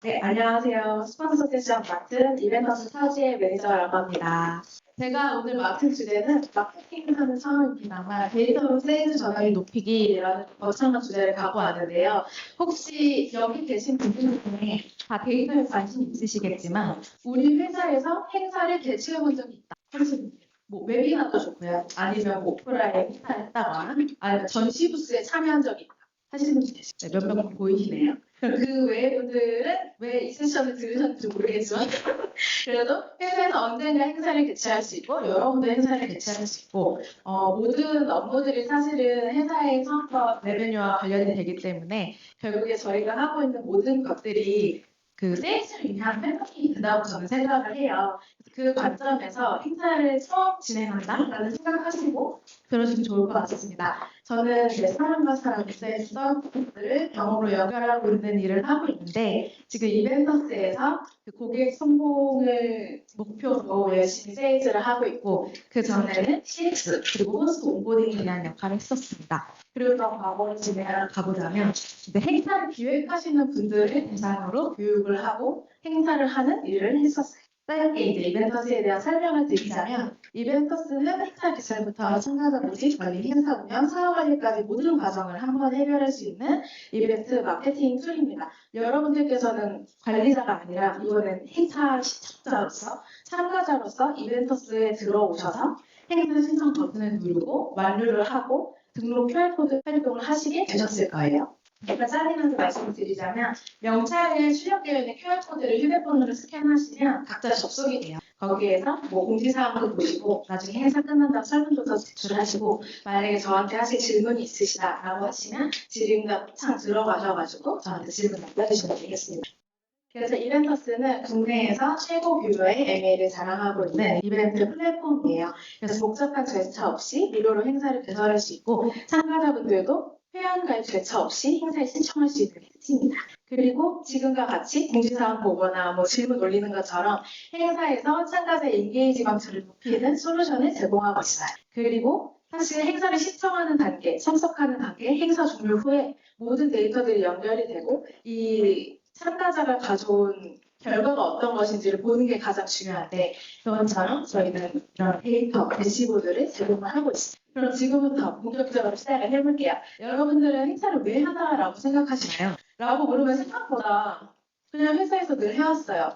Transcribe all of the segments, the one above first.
네, 안녕하세요. 스폰서 세션 맡은 이벤터스 타지의 매니저라고 합니다. 제가 오늘 맡은 주제는 마케팅하는 처음입니다만 데이터로 세일즈 전환율 높이기라는 거창한 주제를 갖고 왔는데요. 혹시 여기 계신 분들 중에 다 데이터에 관심 있으시겠지만 우리 회사에서 행사를 개최해 본 적이 있다 하시는 분들. 뭐 웨비나도 좋고요. 아니면 뭐 오프라인 행사를 했다거나 아니면 전시 부스에 참여한 적이 있다 하시는 분들 계시죠. 몇 명 보이시네요. 그 외의 분들은 왜 이 세션을 들으셨는지 모르겠지만 그래도 회사에서 언젠가 행사를 개최할 수 있고 여러분도 행사를 개최할 수 있고 모든 업무들이 사실은 회사의 성과 레베뉴와 관련이 되기 때문에 결국에 저희가 하고 있는 모든 것들이 그 세일즈를 위한 플랫폼이 된다고 저는 생각을 해요. 그 관점에서 행사를 처음 진행한다라는 생각하시고 들으시면 좋을 것 같습니다. 저는 사람과 사람의 서비스를 경험으로 연결하고 있는 일을 하고 있는데 지금 이벤터스에서 그 고객 성공을 목표로 열심히 세일즈를 하고 있고 그 전에는 CX 그리고 호스트 온보딩에 대한 역할을 했었습니다. 그리고 더 과거로 진행을 가보자면 이제 행사를 기획하시는 분들을 대상으로 교육을 하고 행사를 하는 일을 했었어요. 짧게 이제 이벤터스에 대한 설명을 드리자면 이벤터스는 행사 개최부터 참가자 모집, 관리, 행사 운영, 사업 관리까지 모든 과정을 한 번에 해결할 수 있는 이벤트 마케팅 툴입니다. 여러분들께서는 관리자가 아니라 이거는 행사 시청자로서 참가자로서 이벤터스에 들어오셔서 행사 신청 버튼을 누르고 완료를 하고 등록 QR코드 활동을 하시게 되셨을 거예요. 제가 짜리면서 말씀드리자면 명찰에 출력되어 있는 QR코드를 휴대폰으로 스캔하시면 각자 접속이 돼요. 거기에서 뭐 공지사항도 보시고 나중에 행사 끝난다고 설문조사 제출하시고 만약에 저한테 하실 질문이 있으시다라고 하시면 질의응답 창 들어가셔가지고 저한테 질문 남겨주시면 되겠습니다. 그래서 이벤터스는 국내에서 최고 규모의 MA를 자랑하고 있는 이벤트 플랫폼이에요. 그래서 복잡한 절차 없이 무료로 행사를 개설할 수 있고 참가자분들도 회원가입 절차 없이 행사에 신청할 수 있는 특징입니다. 그리고 지금과 같이 공지사항 보거나 뭐 질문 올리는 것처럼 행사에서 참가자 인게이지 방식을 높이는 솔루션을 제공하고 있어요. 그리고 사실 행사를 신청하는 단계, 참석하는 단계, 행사 종료 후에 모든 데이터들이 연결이 되고 이 참가자가 가져온 결과가 어떤 것인지를 보는 게 가장 중요한데 그것처럼 저희는 이런 데이터, 대시보드를 제공을 하고 있습니다. 그럼 지금부터 본격적으로 시작을 해볼게요. 여러분들은 행사를 왜 하나라고 생각하시나요? 라고 물으면 생각보다 그냥 회사에서 늘 해왔어요.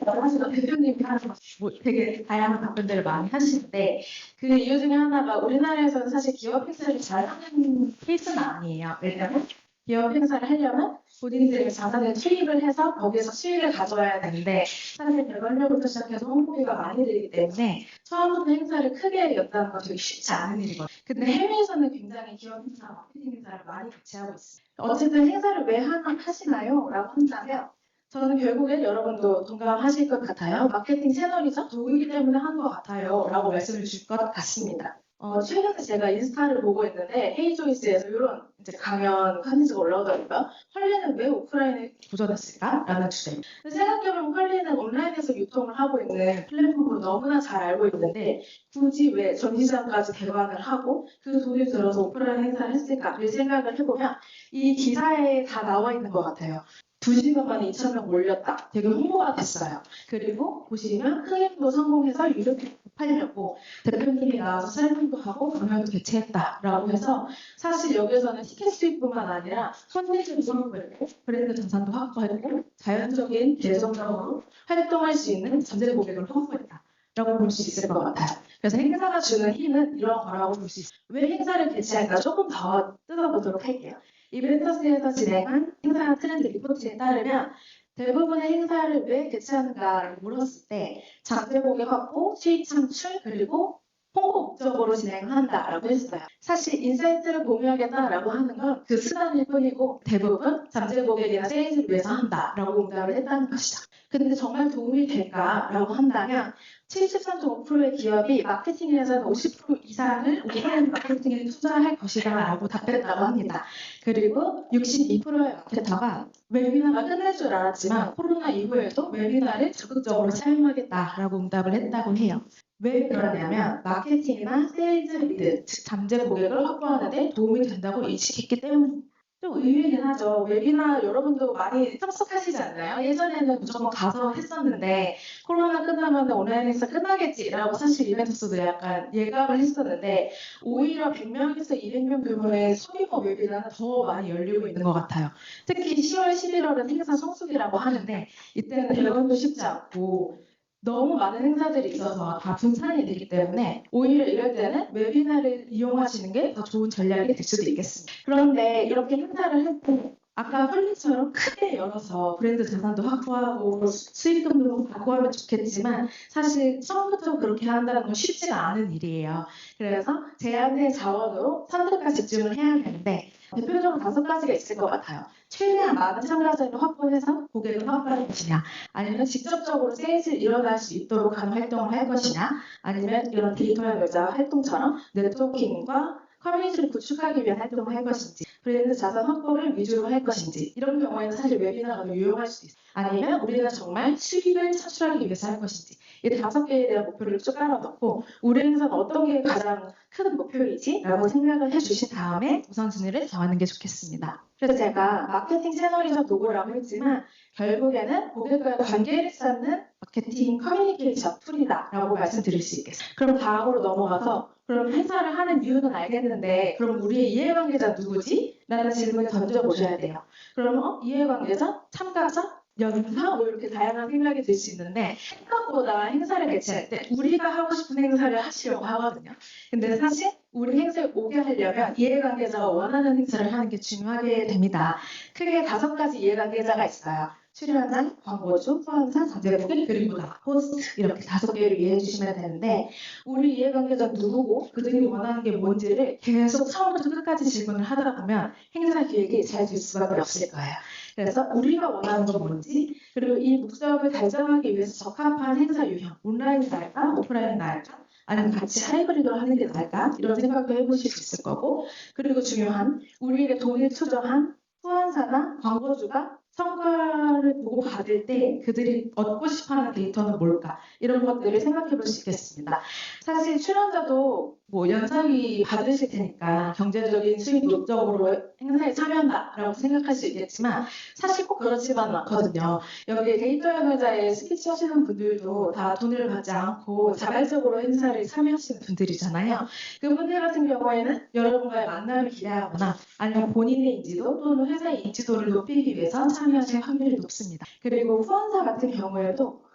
사실 대표님이 하는 뭐 되게 다양한 답변들을 많이 하시는데 그 이유 중에 하나가 우리나라에서는 사실 기업 행사를 잘 하는 케이스는 아니에요. 왜냐하면 기업 행사를 하려면 본인들의 자산을 투입을 해서 거기에서 수익을 가져와야 되는데 사실 개발료부터 시작해서 홍보비가 많이 들기 때문에 처음부터 행사를 크게 연다는 건 되게 쉽지 않은 일이거든요. 근데 해외에서는 굉장히 기업 행사, 마케팅 행사를 많이 같이 하고 있어요. 어쨌든 행사를 왜 하시나요? 라고 한다면 저는 결국엔 여러분도 동감하실 것 같아요. 마케팅 채널이죠. 도구이기 때문에 하는 것 같아요. 라고 말씀을 줄 것 같습니다. 최근에 제가 인스타를 보고 있는데 헤이조이스에서 이런 이제 강연 컨텐츠가 올라오더라고요. 헐리는 왜 오프라인에 도전했을까? 라는 주제. 생각해보면 헐리는 온라인에서 유통을 하고 있는 플랫폼으로 너무나 잘 알고 있는데 굳이 왜 전시장까지 대관을 하고 그 돈을 들어서 오프라인 행사를 했을까를 생각을 해보면 이 기사에 다 나와 있는 것 같아요. 2시간 만에 2,000명 몰렸다. 되게 홍보가 됐어요. 그리고 보시면 흥행도 성공해서 이렇게 팔려고 대표님이 나와서 설명도 하고 강연도 개최했다라고 해서 사실 여기서는 티켓 수익뿐만 아니라 콘텐츠도 선보였고 브랜드 자산도 확보했고 자연적인 계정적으로 활동할 수 있는 잠재 고객을 확보했다라고 볼 수 있을 것 같아요. 그래서 행사가 주는 힘은 이런 거라고 볼 수 있어요. 왜 행사를 개최할까 조금 더 뜯어보도록 할게요. 이벤터스에서 진행한 행사 트렌드 리포트에 따르면 대부분의 행사를 왜 개최하는가를 물었을 때 잠재 고객 확보, 수익 창출, 그리고 홍보 목적으로 진행한다라고 했어요. 사실 인사이트를 공유하겠다라고 하는 건 그 수단일 뿐이고 대부분 잠재 고객이나 세일즈를 위해서 한다라고 응답을 했다는 것이죠. 근데 정말 도움이 될까라고 한다면 73.5%의 기업이 마케팅에서는 50% 이상을 오프라인 마케팅에 투자할 것이다 라고 답했다고 합니다. 그리고 62%의 마케터가 웨비나가 끝날 줄 알았지만 코로나 이후에도 웨비나를 적극적으로 사용하겠다라고 응답을 했다고 해요. 왜 그러냐면 마케팅이나 세일즈 리드, 즉 잠재 고객을 확보하는 데 도움이 된다고 인식했기 때문입니다. 좀 의외긴 하죠. 웨비나 여러분도 많이 참석하시지 않나요? 예전에는 무조건 가서 했었는데 코로나 끝나면 온라인 행사 끝나겠지라고 사실 이벤트스도 약간 예감을 했었는데 오히려 100명에서 200명 규모의 소규모 웨비나는 더 많이 열리고 있는 것 같아요. 특히 10월, 11월은 행사 성수기라고 하는데 이때는 대관도 쉽지 않고 너무 많은 행사들이 있어서 다 분산이 되기 때문에 오히려 이럴 때는 웨비나를 이용하시는 게 더 좋은 전략이 될 수도 있겠습니다. 그런데 이렇게 행사를 했고 아까 홀리처럼 크게 열어서 브랜드 자산도 확보하고 수익금도 확보하면 좋겠지만 사실 처음부터 그렇게 한다는 건 쉽지가 않은 일이에요. 그래서 제한된 자원으로 선택과 집중을 해야 하는데 대표적으로 5가지가 있을 것 같아요. 최대한 많은 참가자를 확보해서 고객을 확보할 것이냐, 아니면 직접적으로 세일즈를 일어날 수 있도록 하는 활동을 할 것이냐, 아니면 이런 데이터형 여자 활동처럼 네트워킹과 커뮤니티를 구축하기 위한 활동을 할 것인지, 브랜드 자산 확보를 위주로 할 것인지, 이런 경우에는 사실 웨비나가 더 유용할 수도 있어요. 아니면 우리는 정말 수익을 창출하기 위해서 할 것인지, 이 5개에 대한 목표를 쭉 깔아놓고 우리 행사는 어떤 게 가장 큰 목표이지? 라고 생각을 해주신 다음에 우선순위를 정하는 게 좋겠습니다. 그래서 제가 마케팅 채널이자 도구라고 했지만 결국에는 고객과의 관계를 쌓는 마케팅 커뮤니케이션 툴이다라고 말씀드릴 수 있겠습니다. 그럼 다음으로 넘어가서 그럼 행사를 하는 이유는 알겠는데 그럼 우리의 이해관계자 누구지? 라는 질문을 던져보셔야 돼요. 그러면 이해관계자? 참가자? 연사? 뭐 이렇게 다양한 생각이 들 수 있는데 생각보다 행사를 개최할 때 우리가 하고 싶은 행사를 하시려고 하거든요. 근데 사실 우리 행사에 오게 하려면 이해관계자가 원하는 행사를 하는 게 중요하게 됩니다. 크게 5가지 이해관계자가 있어요. 출연자, 광고주, 후원사, 자제고객, 그리고 나, 호스트 이렇게 5개를 이해해 주시면 되는데 우리 이해관계자 누구고 그들이 원하는 게 뭔지를 계속 처음부터 끝까지 질문을 하다 보면 행사 기획이 잘 될 수밖에 없을 거예요. 그래서 우리가 원하는 건 뭔지 그리고 이 목적을 달성하기 위해서 적합한 행사 유형 온라인이 나을까 오프라인이 나을까 아니면 같이 하이브리드로 하는 게 나을까 이런 생각도 해보실 수 있을 거고 그리고 중요한 우리에게 돈을 투자한 후원사나 광고주가 성과를 보고 받을 때 그들이 얻고 싶어하는 데이터는 뭘까 이런 것들을 생각해 볼 수 있겠습니다. 사실 출연자도 뭐 연사비 받으실 테니까 경제적인 수익 목적으로 행사에 참여한다라고 생각할 수 있겠지만 사실 꼭 그렇지만은 않거든요. 여기 데이터 연구자에 스피치 하시는 분들도 다 돈을 받지 않고 자발적으로 행사를 참여하시는 분들이잖아요. 그분들 같은 경우에는 여러분과의 만남을 기대하거나 아니면 본인의 인지도 또는 회사의 인지도를 높이기 위해서 참여하실 확률이 높습니다. 그리고 후원사 같은 경우에도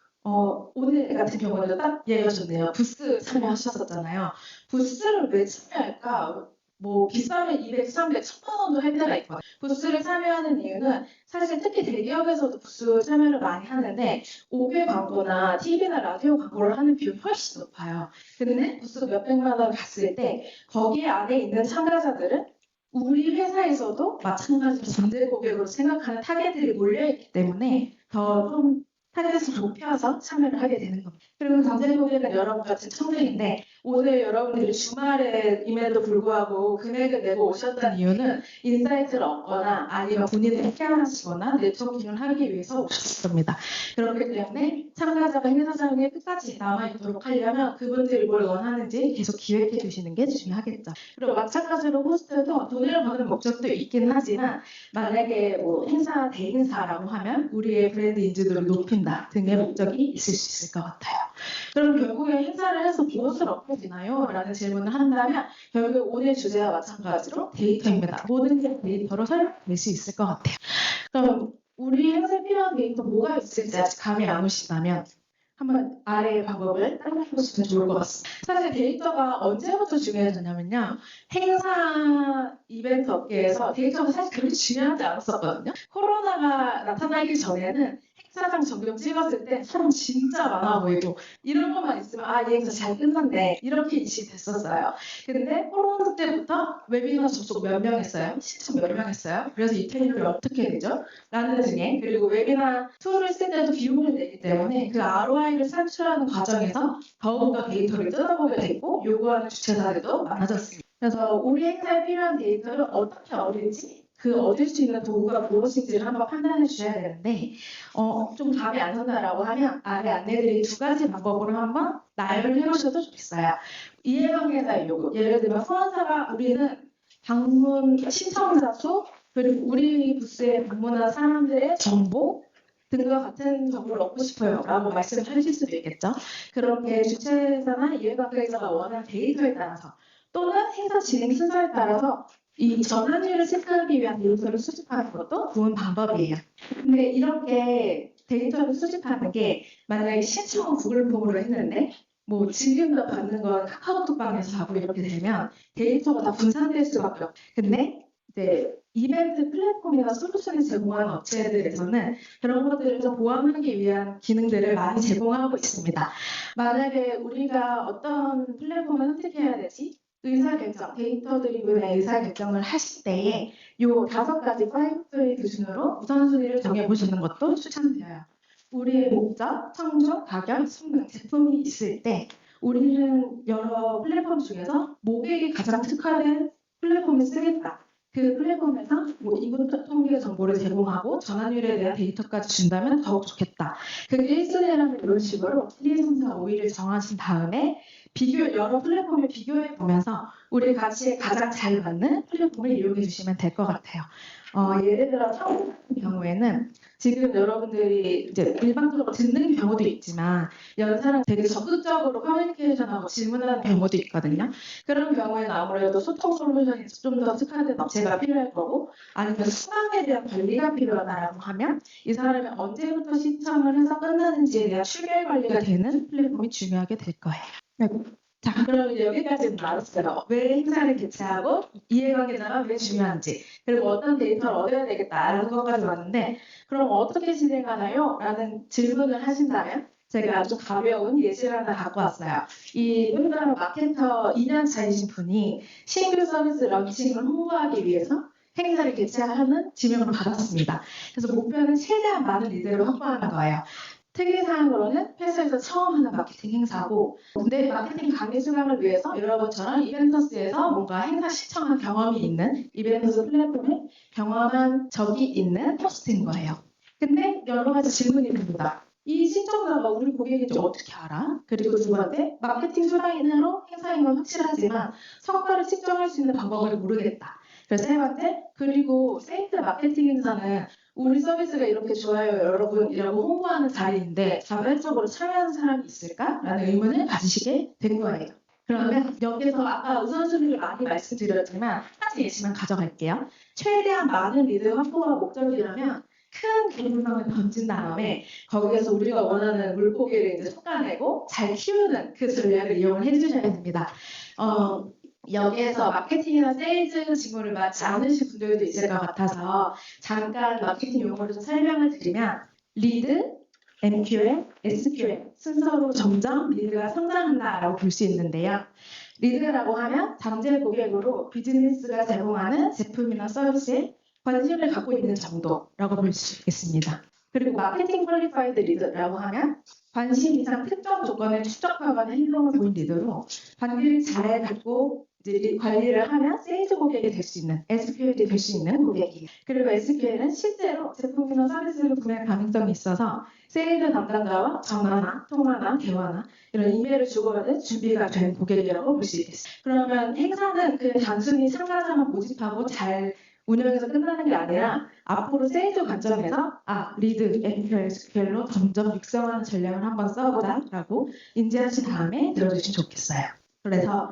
오늘 같은 경우에도 딱 예가 좋네요. 부스 참여하셨었잖아요. 부스를 왜 참여할까? 뭐 비싸면 200, 300, 1000만 원도 할 때가 있거든요. 부스를 참여하는 이유는 사실 특히 대기업에서도 부스 참여를 많이 하는데 5개 광고나 TV나 라디오 광고를 하는 비용이 훨씬 높아요. 근데 부스 몇백만 원 갔을 때 거기 안에 있는 참가자들은 우리 회사에서도 마찬가지로 전제 고객으로 생각하는 타겟들이 몰려있기 때문에 더 좀 타겟을 좁혀서 참여를 하게 되는 겁니다. 그리고 전제 고객은 여러분 같은 청중인데 오늘 여러분들이 주말에임에도 불구하고 금액을 내고 오셨다는 이유는 인사이트를 얻거나 아니면 본인을 해결하시거나 네트워킹을 하기 위해서 오셨을 겁니다. 그렇기 때문에 참가자가 행사장에 끝까지 남아있도록 하려면 그분들이 뭘 원하는지 계속 기획해 주시는 게 중요하겠죠. 그리고 마찬가지로 호스트도 돈을 버는 목적도 있긴 하지만 만약에 뭐 행사 대행사라고 하면 우리의 브랜드 인지도를 높인다 등의 목적이 있을 수 있을 것 같아요. 그럼 결국에 행사를 해서 무엇을 얻게 되나요? 라는 질문을 한다면 결국 오늘 주제와 마찬가지로 데이터입니다. 모든 게 데이터로 설명될 수 있을 것 같아요. 그럼 우리 행사에 필요한 데이터 뭐가 있을지 아직 감이 안 오신다면 한번 아래의 방법을 따라해보시면 좋을 것 같습니다. 사실 데이터가 언제부터 중요해졌냐면요. 행사 이벤트 업계에서 데이터가 사실 그렇게 중요하지 않았었거든요. 코로나가 나타나기 전에는 행사장 전경 찍었을 때 사람 진짜 많아 보이고 이런 것만 있으면 이 행사 잘 끝났네 이렇게 인식이 됐었어요. 근데 코로나 때부터 웨비너 접속 몇 명 했어요? 시청 몇 명 했어요? 그래서 이 테이블이 어떻게 되죠? 라는 등의 그리고 웨비나 툴을 쓸 때도 비용을 내기 때문에 그 ROI를 산출하는 과정에서 더욱더 데이터를 뜯어보게 되고 요구하는 주최사들도 많아졌습니다. 그래서 우리 행사에 필요한 데이터를 어떻게 얻을지 그 얻을 수 있는 도구가 무엇인지를 한번 판단해 주셔야 되는데 좀 감이 안 선다라고 하면 아래 안내드린 2가지 방법으로 한번 나열을 해보셔도 좋겠어요. 이해관계자의 요구 예를 들면 후원사가 우리는 방문 신청자 수 그리고 우리 부스에 방문한 사람들의 정보 등과 같은 정보를 얻고 싶어요 라고 말씀을 하실 수도 있겠죠. 그렇게 주최자나 이해관계자가 원하는 데이터에 따라서 또는 행사 진행 순서에 따라서 이 전환율을 체크하기 위한 데이터를 수집하는 것도 좋은 방법이에요. 근데 이렇게 데이터를 수집하는 게 만약에 신청은 구글 폼으로 했는데 뭐 지금도 받는 건 카카오톡방에서 하고 이렇게 되면 데이터가 다 분산될 수밖에 없어요. 근데 이제 이벤트 플랫폼이나 솔루션을 제공하는 업체들에서는 그런 것들을 좀 보완하기 위한 기능들을 많이 제공하고 있습니다. 만약에 우리가 어떤 플랫폼을 선택해야 되지? 의사결정, 데이터 드리븐의 의사결정을 하실 때에 이 5가지 5의 기준으로 우선순위를 정해보시는 것도 추천드려요. 우리의 목적, 청중, 가격, 성능, 제품이 있을 때 우리는 여러 플랫폼 중에서 모객이 가장 특화된 플랫폼을 쓰겠다. 그 플랫폼에서 뭐 인구 통계 정보를 제공하고 전환율에 대한 데이터까지 준다면 더욱 좋겠다. 그게 1순위라는 이런 식으로 1, 2, 3, 4, 5위를 정하신 다음에 여러 플랫폼을 비교해 보면서 우리 가치에 가장 잘 맞는 플랫폼을 이용해 주시면 될 것 같아요. 예를 들어 처음 같은 경우에는 지금 여러분들이 이제 일반적으로 듣는 경우도 있지만 연사랑 되게 적극적으로 커뮤니케이션하고 질문하는 경우도 있거든요. 그런 경우에는 아무래도 소통 솔루션이 좀 더 특화된 업체가 필요할 거고 아니면 수강에 대한 관리가 필요하다라고 하면 이 사람이 언제부터 신청을 해서 끝나는지에 대한 추별 관리가 되는 플랫폼이 중요하게 될 거예요. 자, 그럼 이제 여기까지는 알았어요. 왜 행사를 개최하고 이해관계자가 왜 중요한지 그리고 어떤 데이터를 얻어야 되겠다라는 것까지 왔는데 그럼 어떻게 진행하나요? 라는 질문을 하신다면 제가 아주 가벼운 예시를 하나 갖고 왔어요. 이 우리나라 마케터 2년 차이신 분이 신규 서비스 런칭을 홍보하기 위해서 행사를 개최하는 지명을 받았습니다. 그래서 목표는 최대한 많은 리더를 확보하는 거예요. 특이사항으로는 회사에서 처음 하는 마케팅 행사고 근데 마케팅 강의 수강을 위해서 여러분처럼 이벤터스에서 뭔가 행사 신청한 경험이 있는 이벤터스 플랫폼에 경험한 적이 있는 호스트인 거예요. 근데 여러 가지 질문이 듭니다. 이 신청자가 우리 고객인지 어떻게 알아? 그리고 두 번째, 마케팅 수강인으로 행사인 건 확실하지만 성과를 측정할 수 있는 방법을 모르겠다. 그래서 세 번째, 그리고 세이트 마케팅 행사는 우리 서비스가 이렇게 좋아요 여러분이라고 홍보하는 자리인데 자발적으로 참여하는 사람이 있을까? 라는 의문을 가지시게 된 거예요. 그러면 여기서 아까 우선순위를 많이 말씀드렸지만 한 가지 예시만 가져갈게요. 최대한 많은 리드 확보가 목적이라면 큰 기능성을 던진 다음에 거기에서 우리가 원하는 물고기를 이제 솎아내고 잘 키우는 그 전략을 이용을 해주셔야 됩니다. 여기에서 마케팅이나 세일즈 직무를 맡지 않으신 분들도 있을 것 같아서 잠깐 마케팅 용어를 좀 설명을 드리면 리드, MQL, SQL 순서로 점점 리드가 성장한다라고 볼 수 있는데요. 리드라고 하면 잠재 고객으로 비즈니스가 제공하는 제품이나 서비스에 관심을 갖고 있는 정도라고 볼 수 있겠습니다. 그리고 마케팅 퀄리파이드 리드라고 하면 관심 이상 특정 조건을 추적하거나 행동을 보인 리드로 관계를 잘 갖고 이제 관리를 하면 세일즈 고객이 될 수 있는 SQL이 될 수 있는 고객이에요. 그리고 SQL은 실제로 제품이나 서비스를 구매할 가능성이 있어서 세일즈 담당자와 전화나 통화나 대화나 이런 이메일을 주고받을 준비가 된 고객이라고 볼 수 있겠습니다. 그러면 행사는 그냥 단순히 참가자만 모집하고 잘 운영해서 끝나는 게 아니라 앞으로 세일즈 관점에서 리드, MQL, SQL로 점점 육성하는 전략을 한번 써보자라고 인지하신 다음에 들어주시면 좋겠어요. 그래서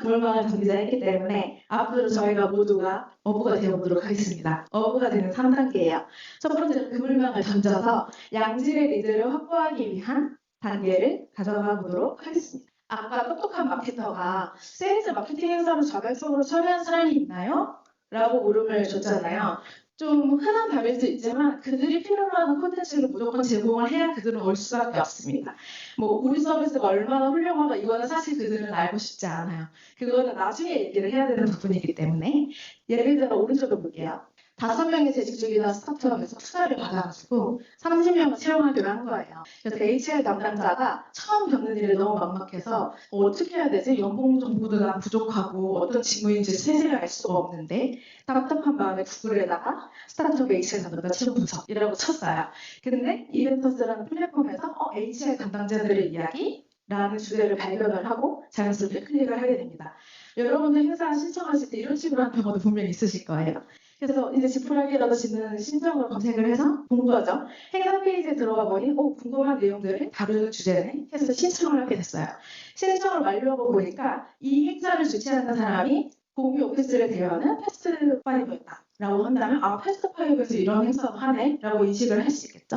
그물망을 던지자 했기 때문에 앞으로 저희가 모두가 어부가 되어보도록 하겠습니다. 어부가 되는 3단계예요. 첫 번째는 그물망을 던져서 양질의 리드를 확보하기 위한 단계를 가져가 보도록 하겠습니다. 아까 똑똑한 마케터가 세일즈 마케팅 행사로 자발적으로 참여한 사람이 있나요? 라고 물음을 줬잖아요. 좀 흔한 답일 수 있지만 그들이 필요로 하는 콘텐츠를 무조건 제공을 해야 그들은 올 수밖에 없습니다. 뭐 우리 서비스가 얼마나 훌륭하다 이거는 사실 그들은 알고 싶지 않아요. 그거는 나중에 얘기를 해야 되는 부분이기 때문에 예를 들어 오른쪽을 볼게요. 5명의 재직 중이던 스타트업에서 투자를 받아가지고 30명을 채용하기로 한 거예요. 그래서 HR 담당자가 처음 겪는 일이 너무 막막해서 어떻게 해야 되지? 연봉 정보도 난 부족하고 어떤 직무인지 세세히 알 수가 없는데 답답한 마음에 구글에다가 스타트업 HR 담당자 채용 분석이라고 쳤어요. 근데 이벤터스라는 플랫폼에서 HR 담당자들의 이야기 라는 주제를 발견을 하고 자연스럽게 클릭을 하게 됩니다. 여러분들 행사 신청하실 때 이런 식으로 하는 경우도 분명히 있으실 거예요. 그래서 이제 지푸라기라도 짓는 심정으로 검색을 해서 본 거죠. 행사 페이지에 들어가 보니 궁금한 내용들을 다루는 주제네 해서 신청을 하게 됐어요. 신청을 완료하고 보니까 이 행사를 주최하는 사람이 공유 오피스를 대여하는 패스트5였다라고 한다면 패스트5에서 이런 행사도 하네 라고 인식을 할 수 있겠죠.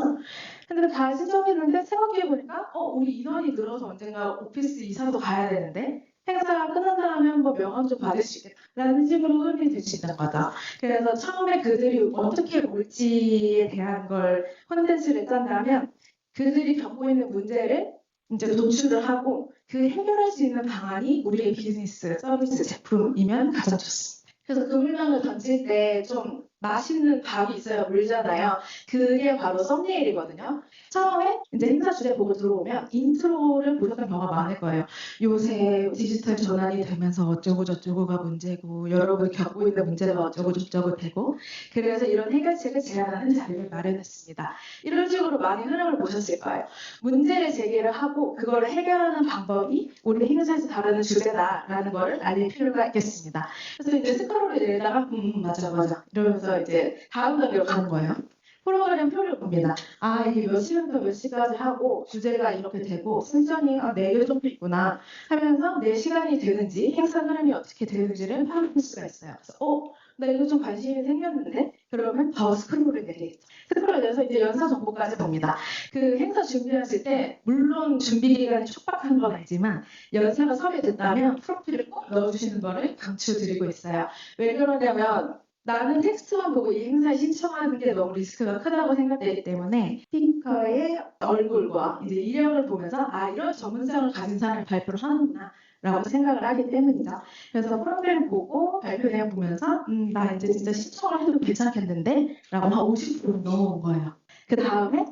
근데 다 신청했는데 생각해보니까 우리 인원이 늘어서 언젠가 오피스 이사도 가야 되는데 행사가 끝난 다음에 한번 명함 좀 받을 수 있겠다라는 식으로 흐름이 될 수 있는 거죠. 그래서 처음에 그들이 어떻게 올지에 대한 걸 콘텐츠를 짠다면 그들이 겪고 있는 문제를 이제 도출을 하고 그 해결할 수 있는 방안이 우리의 비즈니스, 서비스, 제품이면 가장 좋습니다. 그래서 그 물망을 던질 때 좀 맛있는 밥이 있어야 물잖아요. 그게 바로 썸네일이거든요. 처음에 이제 행사 주제 보고 들어오면 인트로를 보셨던 경우가 많을 거예요. 요새 디지털 전환이 되면서 어쩌고 저쩌고가 문제고 여러분이 겪고 있는 문제가 어쩌고 저쩌고 되고 그래서 이런 해결책을 제안하는 자리를 마련했습니다. 이런 식으로 많이 흐름을 보셨을 거예요. 문제를 제기를 하고 그걸 해결하는 방법이 우리 행사에서 다루는 주제다라는 걸 알릴 필요가 있겠습니다. 그래서 이제 스크롤을 내다가 맞아 이러면서 이제 다음 단계로 가는 거예요. 프로그램 표를 봅니다. 이게 몇 시부터 몇 시까지 하고 주제가 이렇게 되고 승전이 4개 정도 있구나 하면서 내 시간이 되는지 행사 흐름이 어떻게 되는지를 파악할 수가 있어요. 그래서 나 이거 좀 관심이 생겼는데 그러면 더 스크롤을 내리겠죠. 스크롤을 내서 이제 연사 정보까지 봅니다. 그 행사 준비하실 때 물론 준비 기간이 촉박한 건 알지만 연사가 섭외됐다면 프로필을 꼭 넣어주시는 거를 강추드리고 있어요. 왜 그러냐면 나는 텍스트만 보고 이 행사에 신청하는 게 너무 리스크가 크다고 생각되기 때문에 스피커의 얼굴과 이제 이력을 보면서 이런 전문성을 가진 사람이 발표를 하는구나 라고 생각을 하기 때문이죠. 그래서 프로그램 보고 발표 내용 보면서 나 이제 진짜 신청을 해도 괜찮겠는데 라고 한 50% 넘어온 거예요. 그 다음에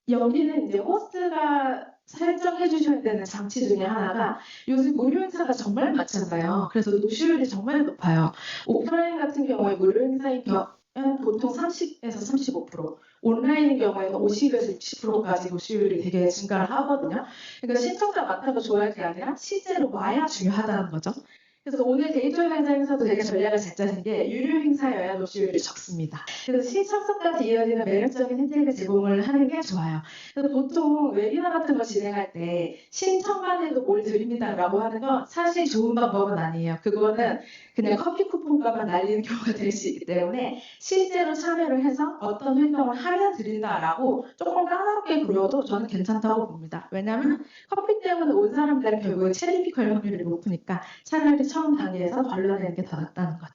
여기는 이제 호스트가 설정해 주셔야 되는 장치 중에 하나가 요즘 무료 행사가 정말 많잖아요. 그래서 노쇼율이 정말 높아요. 오프라인 같은 경우에 무료 행사인 경우는 보통 30에서 35%, 온라인인 경우에는 50에서 60%까지 노쇼율이 되게 증가를 하거든요. 그러니까 신청자 많다고 좋아할 게 아니라 실제로 와야 중요하다는 거죠. 그래서 오늘 데이터 행사에서도 되게 전략을 잘 짜신 게 유료 행사여야 노쇼율이 적습니다. 그래서 시청석까지 이어지는 매력적인 혜택을 제공을 하는 게 좋아요. 그래서 보통 웨비나 같은 거 진행할 때 신청만 해도 뭘 드립니다라고 하는 건 사실 좋은 방법은 아니에요. 그거는 그냥 커피 쿠폰값만 날리는 경우가 될 수 있기 때문에 실제로 참여를 해서 어떤 활동을 하면 드린다라고 조금 까다롭게 굴어도 저는 괜찮다고 봅니다. 왜냐하면 커피 때문에 온 사람들은 결국에 체리피컬 확률이 높으니까 차라리 처음 단계에서 걸러내는 게 더 낫다는 것.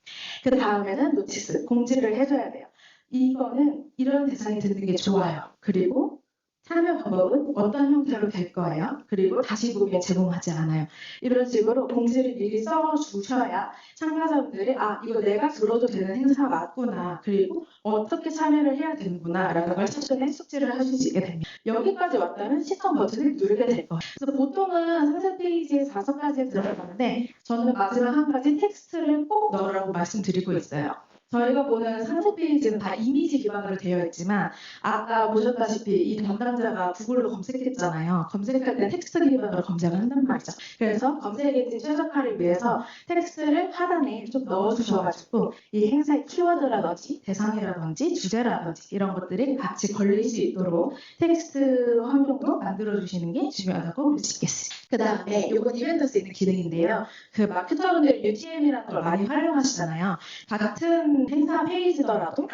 그 다음에는 노티스, 공지를 해줘야 돼요. 이거는 이런 대상이 듣는 게 좋아요. 그리고 참여 방법은 어떤 형태로 될 거예요. 그리고 다시 보기에 제공하지 않아요. 이런 식으로 공지를 미리 써주셔야 참가자분들이 이거 내가 들어도 되는 행사 맞구나. 그리고 어떻게 참여를 해야 되는구나 라는 걸 최근에 숙지를 하실 수 있게 됩니다. 여기까지 왔다면 신청 버튼을 누르게 될 거예요. 그래서 보통은 상세 페이지에 4서까지에 들어가는데 저는 마지막 한 가지 텍스트를 꼭 넣으라고 말씀드리고 있어요. 저희가 보는 상세 페이지는 다 이미지 기반으로 되어 있지만 아까 보셨다시피 이 담당자가 구글로 검색했잖아요. 검색할 때 텍스트 기반으로 검색을 한단 말이죠. 그래서 검색 엔진 최적화를 위해서 텍스트를 하단에 좀 넣어주셔가지고 이 행사의 키워드라든지 대상이라든지 주제라든지 이런 것들이 같이 걸릴 수 있도록 텍스트 환경도 만들어주시는 게 중요하다고 볼 수 있겠습니다. 그 다음에 이건 이벤트에 있는 기능인데요. 그 마케터분들 UTM이라는 걸 많이 활용하시잖아요. 같은 행사 페이지더라도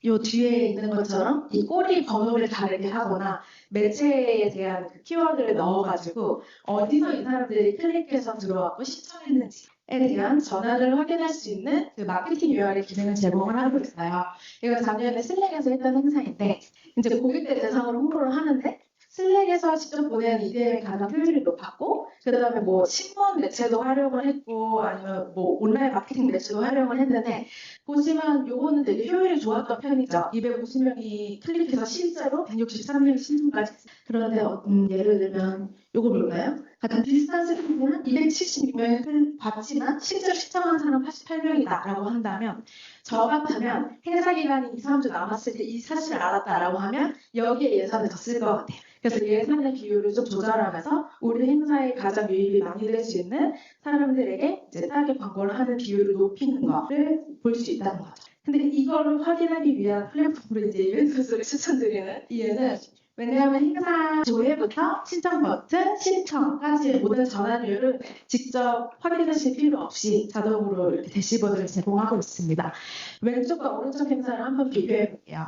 요 뒤에 있는 것처럼 이 꼬리 번호를 다르게 하거나 매체에 대한 그 키워드를 넣어가지고 어디서 이 사람들이 클릭해서 들어왔고 시청했는지에 대한 전환을 확인할 수 있는 그 마케팅 URL 기능을 제공을 하고 있어요. 이거 작년에 슬랙에서 했던 행사인데 이제 고객들 대상으로 홍보를 하는데 슬랙에서 직접 보낸 EDM이 가장 효율이 높았고 그 다음에 뭐 신문 매체도 활용을 했고 아니면 뭐 온라인 마케팅 매체도 활용을 했는데 보시면 요거는 되게 효율이 좋았던 편이죠. 250명이 클릭해서 실제로 163명이 신청까지 했어요. 그런데 예를 들면 요거 볼까요? 같은 비슷한 세팅은 276명이 봤지만 실제로 시청한 사람 88명이다 라고 한다면 저 같으면 행사 기간이 2, 3주 남았을 때 이 사실을 알았다라고 하면 여기에 예산을 더 쓸 것 같아요. 그래서 예산의 비율을 좀 조절하면서 우리 행사에 가장 유입이 많이 될 수 있는 사람들에게 이제 타겟 광고를 하는 비율을 높이는 거를 볼 수 있다는 거죠. 근데 이거를 확인하기 위한 플랫폼으로 이제 이벤트를 추천드리는 이유는 왜냐하면 행사 조회부터 신청 버튼, 신청까지 모든 전환율을 직접 확인하실 필요 없이 자동으로 이렇게 대시보드를 제공하고 있습니다. 왼쪽과 오른쪽 행사를 한번 비교해 볼게요.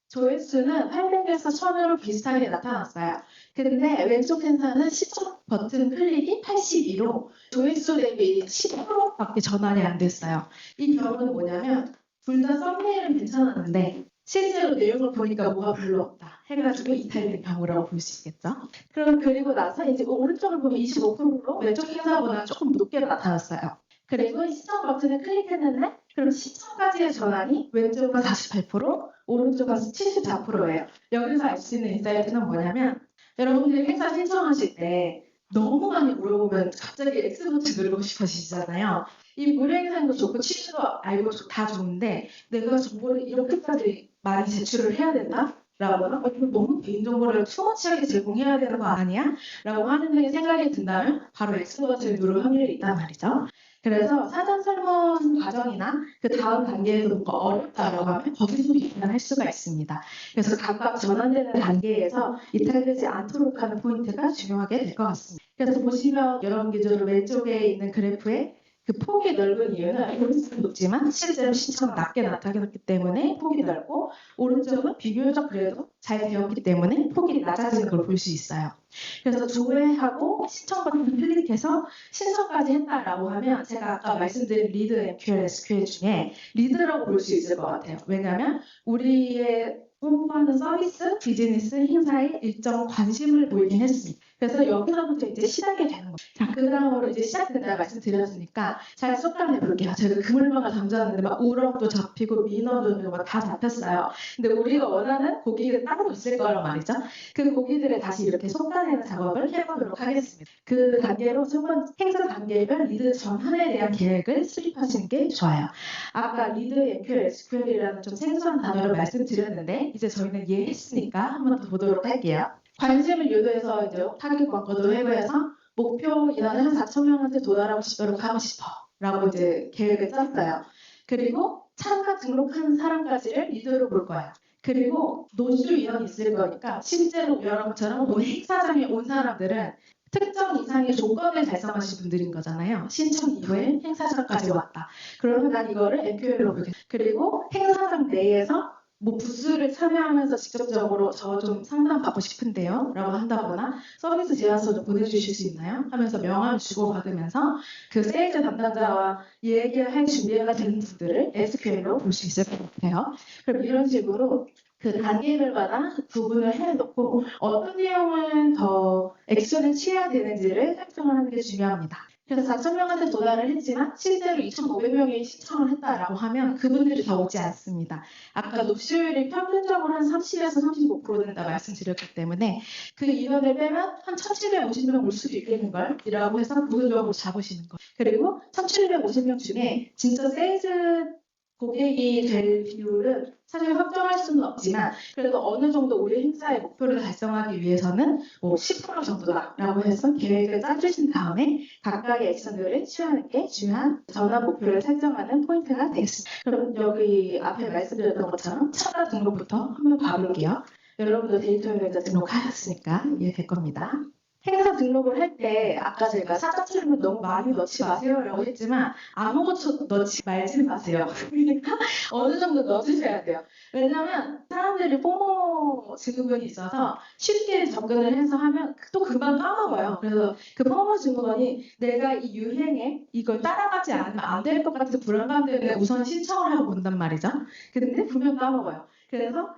조회수는 800에서 1000으로 비슷하게 나타났어요. 근데 왼쪽 행사는 시청 버튼 클릭이 82로 조회수 대비 10%밖에 전환이 안 됐어요. 이 경우는 뭐냐면 둘 다 썸네일은 괜찮았는데 실제로 내용을 보니까 뭐가 별로 없다 해가지고 이탈된 경우라고 볼 수 있겠죠. 그리고 나서 이제 오른쪽을 보면 25%로 왼쪽 행사보다 조금 높게 나타났어요. 그리고 시청 버튼을 클릭했는데 그럼 시청까지의 전환이 왼쪽은 48%, 오른쪽은 74%예요. 여기서 알 수 있는 인사이트는 뭐냐면 여러분들이 행사 신청하실 때 너무 많이 물어보면 갑자기 X버튼 누르고 싶어지잖아요. 이 무료 행사도 좋고 취지도 알고 다 좋은데 내가 정보를 이렇게까지 많이 제출을 해야 된다? 라거나 이거 너무 개인정보를 투머치하게 제공해야 되는 거 아니야? 라고 하는 등의 생각이 든다면 바로 X버튼을 누를 확률이 있단 말이죠. 그래서 사전 설문 과정이나 그 다음 단계에서 뭔가 어렵다라고 하면 거기서 비판할 수가 있습니다. 그래서 각각 전환되는 단계에서 이탈되지 않도록 하는 포인트가 중요하게 될 것 같습니다. 그래서 보시면 여러분 기준으로 왼쪽에 있는 그래프에 그 폭이 넓은 이유는 조회수는 높지만 실제로 신청은 낮게 나타났기 때문에 폭이 넓고 오른쪽은 비교적 그래도 잘 되었기 때문에 폭이 낮아지는 걸 볼 수 있어요. 그래서 조회하고 신청 버튼을 클릭해서 신청까지 했다라고 하면 제가 아까 말씀드린 리드 MQL, SQL 중에 리드라고 볼 수 있을 것 같아요. 왜냐하면 우리의 홍보하는 서비스, 비즈니스, 행사에 일정 관심을 보이긴 했습니다. 그래서 여기서부터 이제 시작이 되는 거예요. 자, 그 다음으로 이제 시작된다 말씀드렸으니까 잘 쏙간해 볼게요. 제가 그물망을 던졌는데 막 우럭도 잡히고 민어도 막 다 잡혔어요. 근데 우리가 원하는 고기가 따로 있을 거란 말이죠. 그 고기들을 다시 이렇게 쏙간내는 작업을 해보도록 하겠습니다. 그 단계로 첫 번째 행사 단계별 리드 전환에 대한 계획을 수립하시는 게 좋아요. 아까 리드, MQL, SQL이라는 좀 생소한 단어를 말씀드렸는데 이제 저희는 이해했으니까 한 번 더 보도록 할게요. 관심을 유도해서 이제 타겟 광고도 회고해서 목표 인원을 한 4,000명한테 도달하고 싶도록 하고 싶어 라고 이제 계획을 짰어요. 그리고 참가 등록한 사람까지를 리드로 볼 거예요. 그리고 노쇼 인원이 있을 거니까 실제로 여러분처럼 온 행사장에 온 사람들은 특정 이상의 조건을 달성하신 분들인 거잖아요. 신청 이후에 행사장까지 왔다. 그러면 난 이거를 MQL로 보게. 그리고 행사장 내에서 뭐 부스를 참여하면서 직접적으로 저 좀 상담 받고 싶은데요 라고 한다거나 서비스 제안서 좀 보내주실 수 있나요? 하면서 명함을 주고받으면서 그 세일즈 담당자와 얘기할 준비가 되는 분들을 SQL로 볼 수 있을 것 같아요. 그럼 이런 식으로 그 단계별마다 구분을 해놓고 어떤 내용을 더 액션을 취해야 되는지를 설정을 하는 게 중요합니다. 그래서 4,000명한테 도달을 했지만 실제로 2,500명이 신청을 했다라고 하면 그분들이 더 오지 않습니다. 아까 노쇼율이 평균적으로 한 30에서 35% 된다 말씀드렸기 때문에 그 인원을 빼면 한 1,750명 올 수도 있겠는 걸이라고 해서 부분적으로 잡으시는 거. 그리고 1,750명 중에 진짜 세일즈 고객이 될 비율은 사실 확정할 수는 없지만 그래도 어느 정도 우리 행사의 목표를 달성하기 위해서는 뭐 10% 정도다라고 해서 계획을 짜주신 다음에 각각의 액션들을 취하는 게 중요한 전환 목표를 설정하는 포인트가 되겠습니다. 그럼 여기 앞에 말씀드렸던 것처럼 참가 등록부터 한번 봐볼게요. 여러분도 데이터 연결자 등록하셨으니까 이해될 겁니다. 행사 등록을 할 때 아까 제가 사전처럼 너무 많이 넣지 마세요라고 했지만 아무것도 넣지 말지 마세요. 그러니까 어느 정도 넣어주셔야 돼요. 왜냐하면 사람들이 포모 증후군이 있어서 쉽게 접근을 해서 하면 또 금방 까먹어요. 그래서 그 포모 증후군이 내가 이 유행에 이걸 따라가지 않으면 안 될 것 같은 불안감 때문에 우선 신청을 하고 본단 말이죠. 근데 분명 까먹어요. 그래서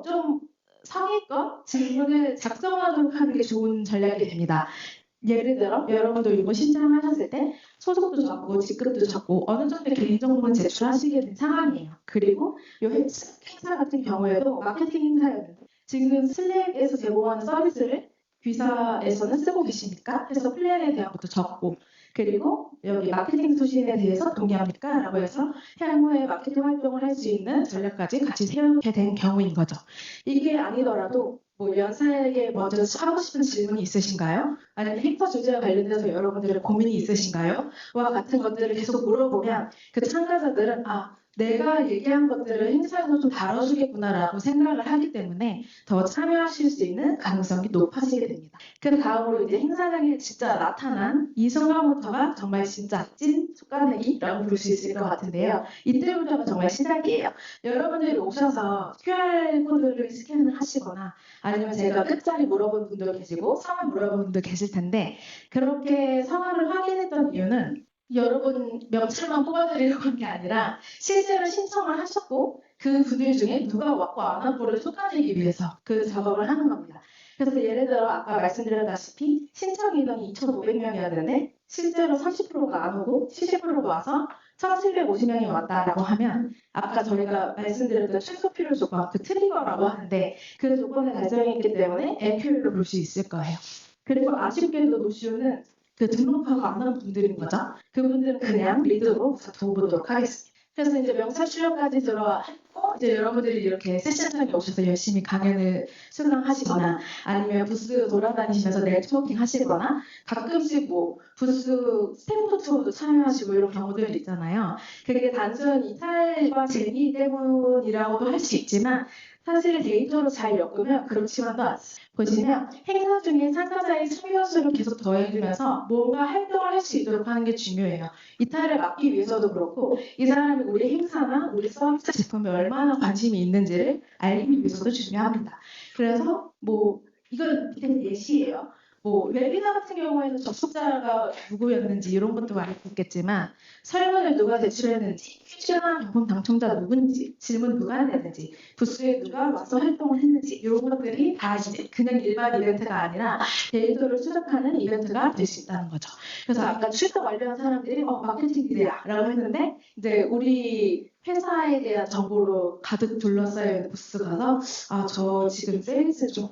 좀 상위권 질문을 작성하도록 하는 게 좋은 전략이 됩니다. 예를 들어 여러분도 이거 신청하셨을 때 소속도 적고 직급도 적고 어느 정도 개인정보는 제출하시게 된 상황이에요. 그리고 이 행사 같은 경우에도 마케팅 행사였는데 지금 슬랙에서 제공하는 서비스를 귀사에서는 쓰고 계십니까? 해서 플랜에 대한 것도 적고 그리고 여기 마케팅 소신에 대해서 동의합니까? 라고 해서 향후에 마케팅 활동을 할 수 있는 전략까지 같이 세우게 된 경우인 거죠. 이게 아니더라도 뭐 연사에게 먼저 하고 싶은 질문이 있으신가요? 아니면 행사 주제와 관련돼서 여러분들의 고민이 있으신가요? 와 같은 것들을 계속 물어보면 그 참가자들은 내가 얘기한 것들을 행사에서 좀 다뤄주겠구나라고 생각을 하기 때문에 더 참여하실 수 있는 가능성이 높아지게 됩니다. 그 다음으로 이제 행사장에 진짜 나타난 이 순간부터가 정말 진짜 찐 속가내기라고 볼 수 있을 것 같은데요. 이때부터가 정말 시작이에요. 여러분들이 오셔서 QR코드를 스캔을 하시거나 아니면 제가 끝자리 물어본 분도 계시고 성함 물어본 분도 계실 텐데 그렇게 성함을 확인했던 이유는 여러분 명찰만 뽑아드리려고 한 게 아니라 실제로 신청을 하셨고 그 분들 중에 누가 왔고 안 왔고를 쏟아내기 위해서 그 작업을 하는 겁니다. 그래서 예를 들어 아까 말씀드렸다시피 신청 인원이 2,500명이었는데 실제로 30%가 안 오고 70%가 와서 1,750명이 왔다라고 하면 아까 저희가 말씀드렸던 최소 필요 조건, 그 트리거라고 하는데 그 조건을 달성했기 때문에 NQ를 볼 수 있을 거예요. 그리고 아쉽게도 노쇼는 그 등록하고 안 하는 분들인 거죠. 그분들은 그냥 리드로 도와보도록 하겠습니다. 그래서 이제 명사 출력까지 들어왔고 이제 여러분들이 이렇게 세션장에 오셔서 열심히 강연을 수강하시거나 아니면 부스 돌아다니시면서 네트워킹 하시거나 가끔씩 뭐 부스 스탬프 투어도 참여하시고 이런 경우들이 있잖아요. 그게 단순 이탈과 재미 때문이라고도 할 수 있지만 사실 데이터로 잘 엮으면 그렇지만도 않습니다. 보시면 행사 중에 참가자의 참여 수를 계속 더해주면서 뭔가 활동을 할 수 있도록 하는 게 중요해요. 이탈을 막기 위해서도 그렇고 이 사람이 우리 행사나 우리 서비스 제품에 얼마나 관심이 있는지를 알기 위해서도 중요합니다. 그래서 뭐 이건 그냥 예시예요. 뭐 웨비나 같은 경우에는 접속자가 누구였는지 이런 것도 많이 있겠지만 설문을 누가 제출했는지 퀴즈나 경품 당첨자 누군지 질문 누가 했는지 부스에 누가 와서 활동을 했는지 이런 것들이 다 이제 그냥 일반 이벤트가 아니라 데이터를 추적하는 이벤트가 될 수 있다는 거죠. 그래서 아까 출석 완료한 사람들이 마케팅 기대야 라고 했는데 이제 우리 회사에 대한 정보로 가득 둘러싸여 있는 부스 가서 저 지금 세일즈 좀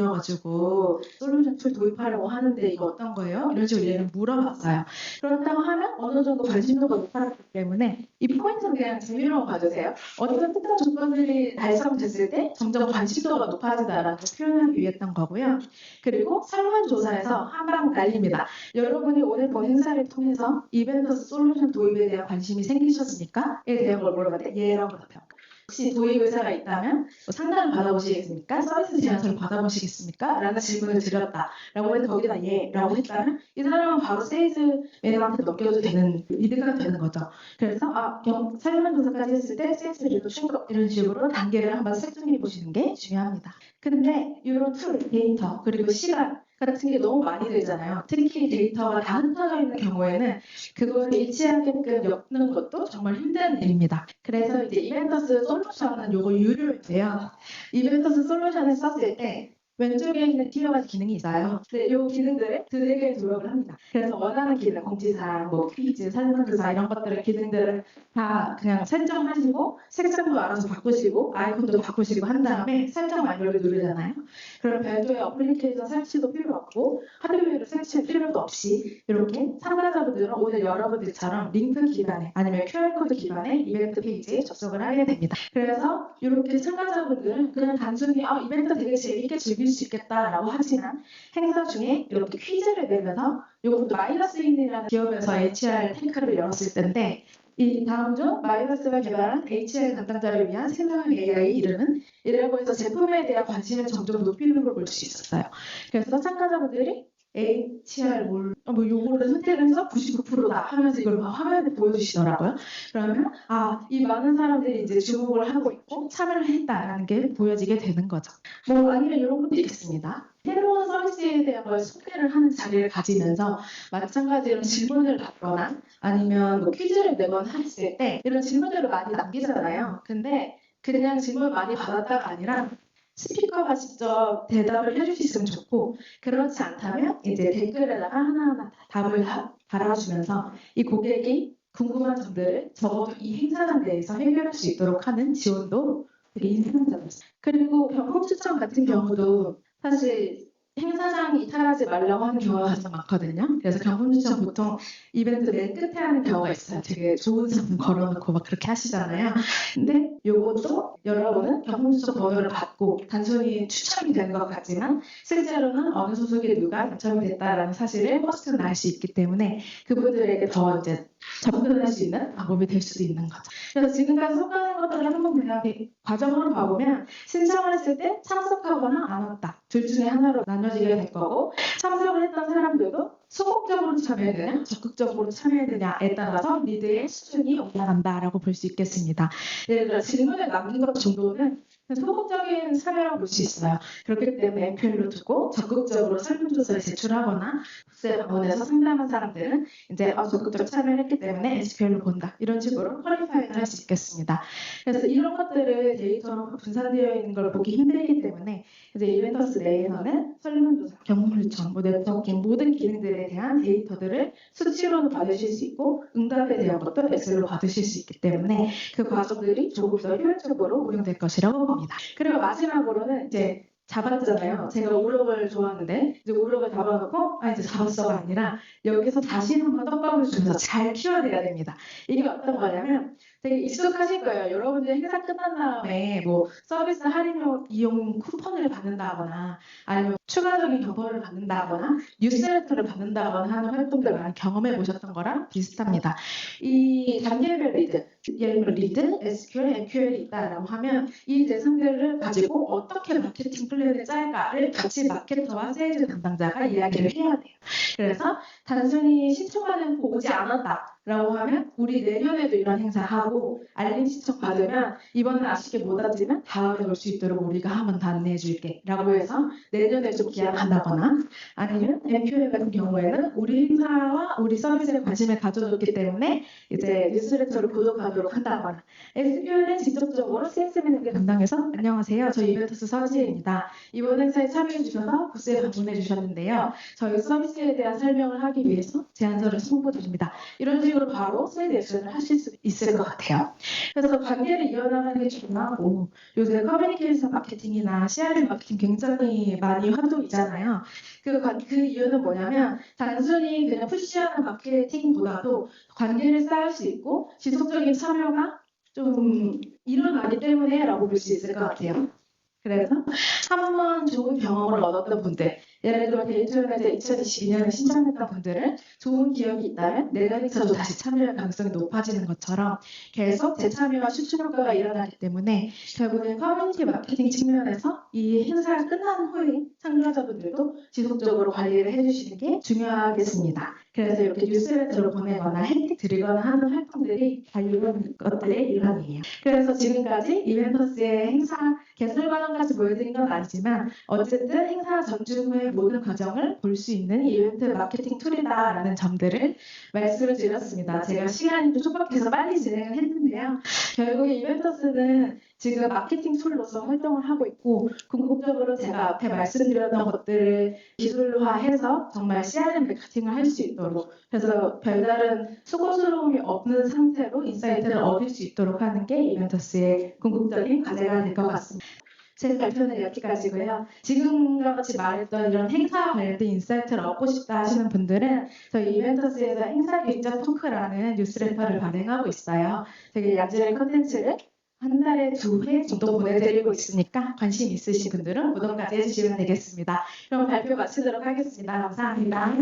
고민이어가지고 솔루션 툴 도입하려고 하는데 이거 어떤 거예요? 이런 식으로 얘는 물어봤어요. 그렇다고 하면 어느 정도 관심도가 높아졌기 때문에 이 포인트는 그냥 재미로 봐주세요. 어떤 특정 조건들이 달성됐을 때 점점 관심도가 높아지다라고 표현하기 위했던 거고요. 그리고 설문조사에서 한방 날립니다. 여러분이 오늘 본 행사를 통해서 이벤터스 솔루션 도입에 대한 관심이 생기셨습니까? 에 대한 걸 물어봤는데 예라고 답변. 혹시 도입 의사가 있다면 뭐 상담을 받아보시겠습니까? 서비스 제안서를 받아보시겠습니까? 라는 질문을 드렸다라고 해서 거기다 예라고 했다면 이 사람은 바로 세일즈 매니저한테 넘겨도 되는 리드가 되는 거죠. 그래서 설문조사까지 했을 때 세일즈 리드 충족 이런 식으로 단계를 한번 설정해 보시는 게 중요합니다. 근데 이런 툴, 데이터 그리고 시간 같은 게 너무 많이 들잖아요. 특히 데이터가 다 흩어져 있는 경우에는 그걸 일치하게끔 엮는 것도 정말 힘든 일입니다. 그래서 이제 이벤터스 솔루션은 요거 유료인데요. 이벤터스 솔루션을 썼을 때 왼쪽에 있는 티어가 기능이 있어요. 근데 이 기능들을 두세 개를 조력을 합니다. 그래서 원하는 기능, 공지사항, 뭐 퀴즈, 설문조사 이런 것들의 기능들을 다 그냥 설정하시고 색상도 알아서 바꾸시고 아이콘도 바꾸시고 한 다음에 설정 완료를 누르잖아요. 그럼 별도의 어플리케이션 설치도 필요 없고 하드웨어를 설치할 필요도 없이 이렇게 참가자분들은 오늘 여러분들처럼 링크 기반에 아니면 QR코드 기반의 이벤트 페이지에 접속을 하게 됩니다. 그래서 이렇게 참가자분들은 그냥 단순히 이벤트 되게 재밌게 즐길 수 있겠다라고 하지만 행사 중에 이렇게 퀴즈를 내면서 이것도 마이너스인이라는 기업에서 HR 탱크를 열었을 텐데 이 다음 주 마이너스가 개발한 HR 담당자를 위한 생성형 AI 이라고 해서 제품에 대한 관심을 점점 높이는 걸 볼 수 있었어요. 그래서 참가자분들이 HR 요거를 선택을 해서 99%다 하면서 이걸 막 화면에 보여주시더라고요. 그러면 이 많은 사람들이 이제 주목을 하고 있고 참여를 했다라는 게 보여지게 되는 거죠. 뭐 아니면 이런 것도 있겠습니다. 새로운 서비스에 대한 걸 소개를 하는 자리를 가지면서 마찬가지로 질문을 받거나 아니면 뭐 퀴즈를 내거나 했을 때 이런 질문들을 많이 남기잖아요. 근데 그냥 질문 많이 받았다가 아니라 스피커가 직접 대답을 해줄 수 있으면 좋고 그렇지 않다면 이제 댓글에다가 하나하나 답을 달아주면서 이 고객이 궁금한 점들을 적어도 이 행사장 내에서 해결할 수 있도록 하는 지원도 되게 인상적이었어요. 그리고 경품 추천 같은 경우도 사실 행사장 이탈하지 말라고 하는 경우가 가장 많거든요. 그래서 경품추천 보통 이벤트 맨 끝에 하는 경우가 있어요. 되게 좋은 상품 걸어놓고 막 그렇게 하시잖아요. 근데 요것도 여러분은 경품추천 번호를 받고 단순히 추첨이 된 것 같지만 실제로는 어느 소속에 누가 당첨이 됐다라는 사실을 포스트로 알 수 있기 때문에 그분들에게 더 이제 접근할 수 있는 방법이 될 수도 있는 거죠. 그래서 지금까지 소개하는 것들을 한번 그냥 과정으로 봐보면 신청을 했을 때 참석하거나 안 왔다. 둘 중에 하나로 나눠지게 될 거고 참석을 했던 사람들도 소극적으로 참여해야 되냐, 적극적으로 참여해야 되냐에 따라서 리드의 수준이 올라간다라고 볼 수 있겠습니다. 예를 들어 질문을 남긴 것 정도는 소극적인 참여라고 볼 수 있어요. 그렇기 때문에 MQL로 두고 적극적으로 설문조사를 제출하거나 부스에 방문해서 상담한 사람들은 이제 적극적 참여를 했기 때문에 SQL로 본다. 이런 식으로 퀄리파이를 할 수 있겠습니다. 그래서 이런 것들을 데이터로 분산되어 있는 걸 보기 힘들기 때문에 이제 이벤터스 내에서는 설문조사, 경품 요청, 네트워킹 모든 기능들에 대한 데이터들을 수치로도 받으실 수 있고 응답에 대한 것도 엑셀로 받으실 수 있기 때문에 그 과정들이 조금 더 효율적으로 운영될 것이라고 봅니다. 그리고 마지막으로는 이제 잡았잖아요. 제가 우럭을 좋아하는데 이제 우럭을 잡아놓고 이제 잡았어가 아니라 여기서 다시 한번 떡밥을 주면서 잘 키워내야 됩니다. 이게 어떤 거냐면 되게 익숙하실 거예요. 여러분들 행사 끝난 다음에 뭐 서비스 할인 이용 쿠폰을 받는다거나 아니면 추가적인 경보를 받는다거나 뉴스레터를 받는다거나 하는 활동들 많이 경험해 보셨던 거랑 비슷합니다. 이 단계별 리드, 예를 들어 리드, SQL, MQL이 있다라고 하면 이 대상들을 가지고 어떻게 마케팅 플랜을 짤까를 같이 마케터와 세일즈 담당자가 이야기를 해야 돼요. 그래서 단순히 신청받은 거 오지 않았다라고 하면 우리 내년에도 이런 행사 하고 알림 신청 받으면 이번엔 아쉽게 못 왔지만 다음에 올 수 있도록 우리가 한 번 더 안내해 줄게 라고 해서 내년에 좀 기약한다거나 아니면 MQL 같은 경우에는 우리 행사와 우리 서비스에 관심을 가져줬기 때문에 이제 뉴스레터를 구독하도록 한다거나 SQL은 직접적으로 CS 매니저 담당해서 안녕하세요. 저 이벤터스 서지혜입니다. 이번 행사에 참여해 주셔서 부스에 방문해 주셨는데요. 저희 서비스에 대한 설명을 하기 위해서 제안서를 송부드립니다. 이런 식으로 바로 세일 액션을 하실 수 있을 것 같아요. 그래서 관계를 이어나가는 게 중요하고 요새 커뮤니케이션 마케팅이나 CRM 마케팅 굉장히 많이 활동이잖아요. 그 이유는 뭐냐면 단순히 그냥 푸시하는 마케팅보다도 관계를 쌓을 수 있고 지속적인 참여가 좀 일어나기 때문에라고 볼 수 있을 것 같아요. 그래서 한 번 좋은 경험을 얻었던 분들, 예를 들어 데이트연에 2022년에 신청했던 분들은 좋은 기억이 있다면 내년부터도 다시 참여할 가능성이 높아지는 것처럼 계속 재참여와 추천 효과가 일어나기 때문에 결국엔 커뮤니티 마케팅 측면에서 이 행사가 끝난 후에 참가자분들도 지속적으로 관리를 해주시는 게 중요하겠습니다. 그래서 이렇게 뉴스레터를 보내거나 혜택 드리거나 하는 활동들이 다 이런 것들의 일환이에요. 그래서 지금까지 이벤터스의 행사 개설 과정까지 보여드린 건 아니지만 어쨌든 행사 전주 후의 모든 과정을 볼 수 있는 이벤트 마케팅 툴이다라는 점들을 말씀을 드렸습니다. 제가 시간이 좀 촉박해서 빨리 진행을 했는데요. 결국에 이벤터스는 지금 마케팅 툴로서 활동을 하고 있고 궁극적으로 제가 앞에 말씀드렸던 것들을 기술화해서 정말 CRM 마케팅을 할 수 있도록 그래서 별다른 수고스러움이 없는 상태로 인사이트를 얻을 수 있도록 하는 게 이벤터스의 궁극적인 과제가 될 것 같습니다. 제 발표는 여기까지고요. 지금과 같이 말했던 이런 행사 관련된 인사이트를 얻고 싶다 하시는 분들은 저희 이벤터스에서 행사 기획자 토크라는 뉴스레터를 발행하고 있어요. 되게 야질한 컨텐츠를 한 달에 2회 정도 보내드리고 있으니까 관심 있으신 분들은 구독까지 해주시면 되겠습니다. 그럼 발표 마치도록 하겠습니다. 감사합니다.